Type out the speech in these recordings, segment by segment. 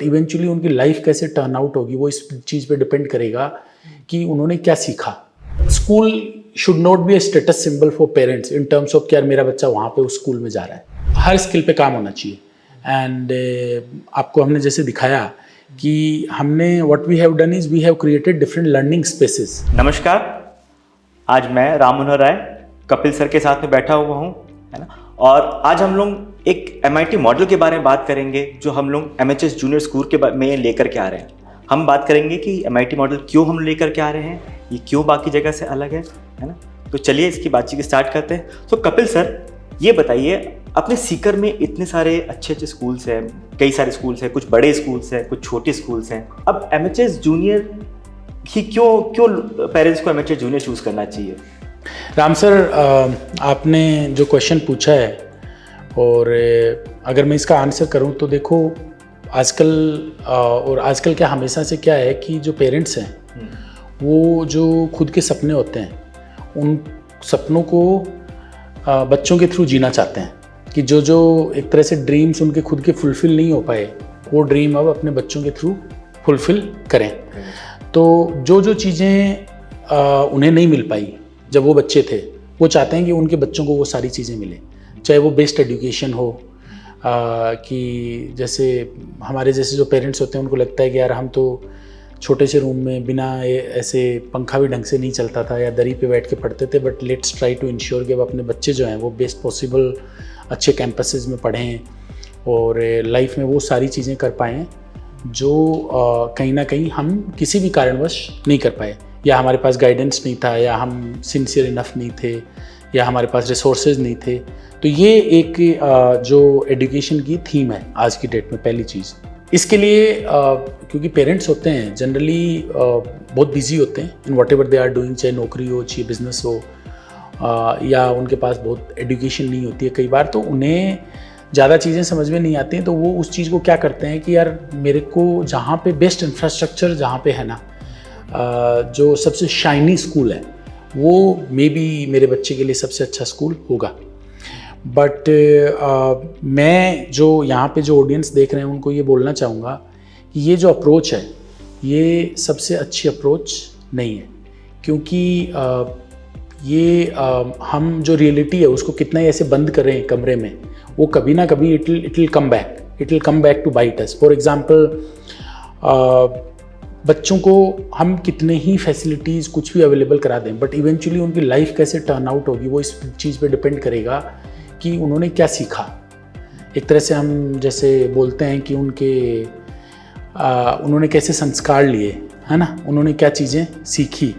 Eventually उनकी life कैसे turn out होगी वो इस चीज़ पे डिपेंड करेगा कि उन्होंने क्या सीखा। School should not be A status symbol for parents in terms of कि यार मेरा बच्चा वहाँ पे उस स्कूल में जा रहा है। हर स्किल पे काम होना चाहिए एंड आपको हमने जैसे दिखाया कि हमने what we have done is we have created different learning spaces. नमस्कार, आज मैं राम मनोहर राय कपिल सर के साथ में बैठा हुआ हूँ, है ना। और आज हम लोग एक MIT मॉडल के बारे में बात करेंगे जो हम लोग MHS जूनियर स्कूल के में लेकर के आ रहे हैं। हम बात करेंगे कि MIT मॉडल क्यों हम लेकर के आ रहे हैं, ये क्यों बाकी जगह से अलग है ना। तो चलिए इसकी बातचीत स्टार्ट करते हैं। तो कपिल सर, ये बताइए, अपने सीकर में इतने सारे अच्छे अच्छे स्कूल्स हैं, कई सारे स्कूल्स हैं, कुछ बड़े स्कूल्स हैं, कुछ छोटे स्कूल्स हैं। अब MHS जूनियर ही क्यों पेरेंट्स को MHS जूनियर चूज़ करना चाहिए? राम सर, आपने जो क्वेश्चन पूछा है और अगर मैं इसका आंसर करूं तो देखो, आजकल क्या हमेशा से क्या है कि जो पेरेंट्स हैं वो जो खुद के सपने होते हैं उन सपनों को बच्चों के थ्रू जीना चाहते हैं कि जो एक तरह से ड्रीम्स उनके खुद के फुलफ़िल नहीं हो पाए वो ड्रीम अब अपने बच्चों के थ्रू फुलफ़िल करें। तो जो चीज़ें उन्हें नहीं मिल पाई जब वो बच्चे थे, वो चाहते हैं कि उनके बच्चों को वो सारी चीज़ें मिलें, चाहे वो बेस्ट एजुकेशन हो। कि जैसे हमारे जैसे जो पेरेंट्स होते हैं उनको लगता है कि यार हम तो छोटे से रूम में बिना ऐसे पंखा भी ढंग से नहीं चलता था या दरी पे बैठ के पढ़ते थे, but let's try to ensure कि अब अपने बच्चे जो हैं वो बेस्ट पॉसिबल अच्छे कैंपसेस में पढ़ें और लाइफ में वो सारी चीज़ें कर पाएँ जो कहीं ना कहीं हम किसी भी कारणवश नहीं कर पाए, या हमारे पास गाइडेंस नहीं था, या हम सिंसियर इनफ नहीं थे, या हमारे पास रिसोर्सेज नहीं थे। तो ये एक जो एजुकेशन की थीम है आज की डेट में। पहली चीज़ इसके लिए क्योंकि पेरेंट्स होते हैं जनरली बहुत बिजी होते हैं in whatever they are doing, चाहे नौकरी हो, चाहे बिजनेस हो, या उनके पास बहुत एजुकेशन नहीं होती है कई बार, तो उन्हें ज़्यादा चीज़ें समझ में नहीं आती हैं। तो वो उस चीज़ को क्या करते हैं कि यार मेरे को जहाँ पे बेस्ट इंफ्रास्ट्रक्चर जहाँ पे है ना, जो सबसे शाइनी स्कूल है वो मे बी मेरे बच्चे के लिए सबसे अच्छा स्कूल होगा। बट मैं जो यहाँ पे जो ऑडियंस देख रहे हैं उनको ये बोलना चाहूँगा कि ये जो अप्रोच है ये सबसे अच्छी अप्रोच नहीं है, क्योंकि हम जो रियलिटी है उसको कितना ही ऐसे बंद करें कमरे में, वो कभी ना कभी it will come back to bite us. For example, बच्चों को हम कितने ही फैसिलिटीज़ कुछ भी अवेलेबल करा दें, बट इवेंचुअली उनकी लाइफ कैसे टर्न आउट होगी वो इस चीज़ पे डिपेंड करेगा कि उन्होंने क्या सीखा। एक तरह से हम जैसे बोलते हैं कि उन्होंने कैसे संस्कार लिए, है ना, उन्होंने क्या चीज़ें सीखी,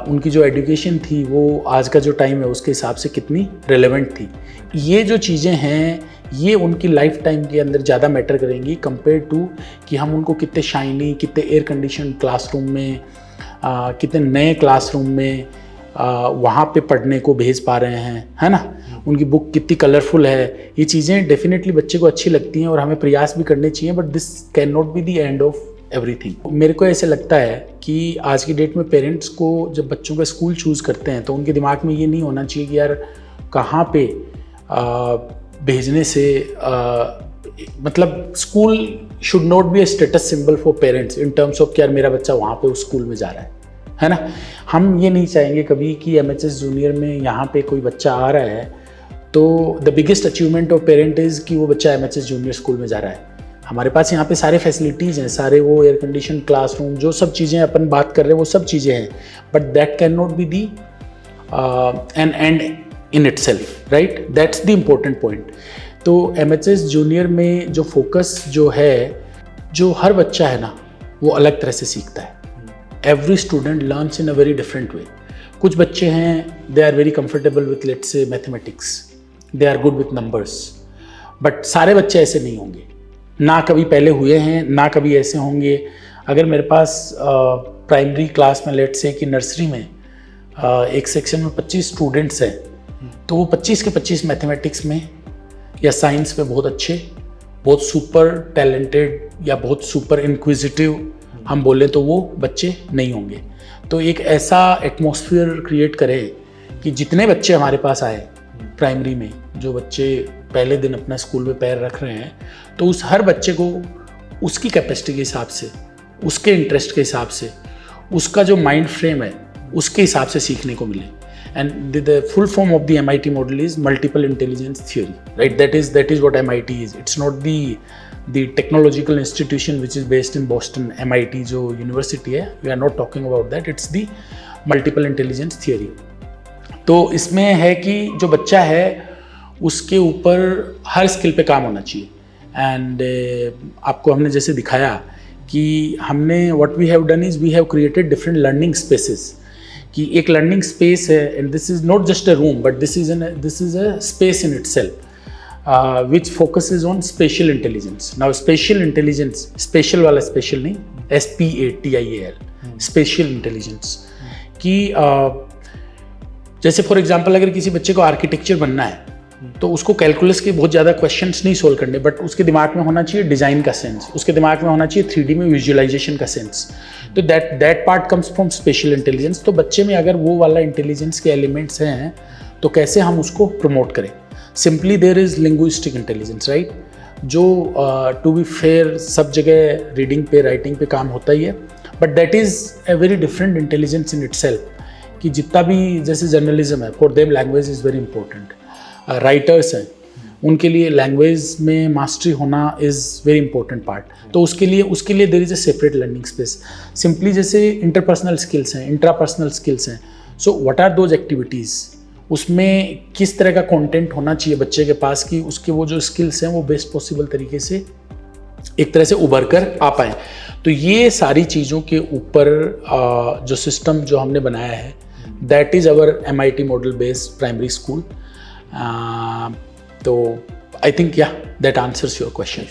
उनकी जो एजुकेशन थी वो आज का जो टाइम है उसके हिसाब से कितनी रेलेवेंट थी। ये जो चीज़ें हैं ये उनकी लाइफ टाइम के अंदर ज़्यादा मैटर करेंगी कंपेयर टू कि हम उनको कितने शाइनी, कितने एयर कंडीशन क्लासरूम में, कितने नए क्लासरूम में वहाँ पे पढ़ने को भेज पा रहे हैं, है ना, उनकी बुक कितनी कलरफुल है। ये चीज़ें डेफिनेटली बच्चे को अच्छी लगती हैं और हमें प्रयास भी करने चाहिए, but this can not be the end of everything. मेरे को ऐसे लगता है कि आज की डेट में पेरेंट्स को जब बच्चों का स्कूल चूज़ करते हैं तो उनके दिमाग में ये नहीं होना चाहिए कि यार कहाँ पे भेजने से मतलब school should not be A status symbol for parents in terms of कि यार मेरा बच्चा वहाँ पे उस स्कूल में जा रहा है ना। हम ये नहीं चाहेंगे कभी कि MHS जूनियर में यहाँ पे कोई बच्चा आ रहा है तो the biggest achievement of parent is कि वो बच्चा MHS जूनियर स्कूल में जा रहा है। हमारे पास यहाँ पे सारे फैसिलिटीज़ हैं, सारे वो एयर कंडीशन क्लासरूम, जो सब चीज़ें अपन बात कर रहे हैं वो सब चीज़ें हैं, but that can not be the an end in itself, right. That's the important point. तो MHS जूनियर में जो फोकस जो है, जो हर बच्चा है ना वो अलग तरह से सीखता है। Every student learns in a very different way. कुछ बच्चे हैं they are very comfortable with let's say mathematics, they are good with numbers, but सारे बच्चे ऐसे नहीं होंगे, ना कभी पहले हुए हैं ना कभी ऐसे होंगे। अगर मेरे पास प्राइमरी क्लास में लेट्स से कि नर्सरी में एक सेक्शन में 25 स्टूडेंट्स हैं, तो वो 25 के 25 मैथमेटिक्स में या साइंस में बहुत अच्छे, बहुत सुपर टैलेंटेड या बहुत सुपर इंक्विजिटिव हम बोलें तो वो बच्चे नहीं होंगे। तो एक ऐसा एटमॉस्फेयर क्रिएट करें कि जितने बच्चे हमारे पास आए प्राइमरी में, जो बच्चे पहले दिन अपना स्कूल में पैर रख रहे हैं, तो उस हर बच्चे को उसकी कैपेसिटी के हिसाब से, उसके इंटरेस्ट के हिसाब से, उसका जो माइंड फ्रेम है उसके हिसाब से सीखने को मिले. And the full form of the MIT model is multiple intelligence theory, right? That is what MIT is. It's not the technological institution which is based in Boston, MIT जो university है. We are not talking about that. It's the multiple intelligence theory. तो इसमें है कि जो बच्चा है उसके ऊपर हर स्किल पे काम होना चाहिए. एंड आपको हमने जैसे दिखाया कि हमने what we have done is we have created different learning spaces. कि एक लर्निंग स्पेस है, and this is not just a room but this is a space in itself which focuses on special intelligence. Now special intelligence, special वाला special नहीं, SPATIAL, special intelligence. कि जैसे for example अगर किसी बच्चे को architecture बनना है तो उसको कैलकुलस के बहुत ज़्यादा क्वेश्चंस नहीं सोल्व करने, बट उसके दिमाग में होना चाहिए डिज़ाइन का सेंस, उसके दिमाग में होना चाहिए 3D में विजुअलाइजेशन का सेंस. तो that part comes from special intelligence. तो बच्चे में अगर वो वाला इंटेलिजेंस के एलिमेंट्स हैं तो कैसे हम उसको प्रमोट करें. Simply there is linguistic intelligence, right, जो टू बी फेयर सब जगह रीडिंग पे राइटिंग पे काम होता ही है, but that is a very different intelligence in itself. कि जितना भी जैसे जर्नलिज्म है, for them language is very important. Writers हैं, उनके लिए लैंग्वेज में मास्टरी होना इज़ वेरी इंपॉर्टेंट पार्ट. तो उसके लिए there is a separate learning space. Simply जैसे इंटरपर्सनल स्किल्स हैं, इंट्रापर्सनल स्किल्स हैं, so what are those activities, उसमें किस तरह का कंटेंट होना चाहिए बच्चे के पास कि उसके वो जो स्किल्स हैं वो बेस्ट पॉसिबल तरीके से एक तरह से उभर कर आ पाएँ. तो ये सारी चीज़ों के ऊपर जो सिस्टम जो हमने बनाया है, that is our MIT model based primary school. तो आई थिंक या दैट आंसर्स योर क्वेश्चन.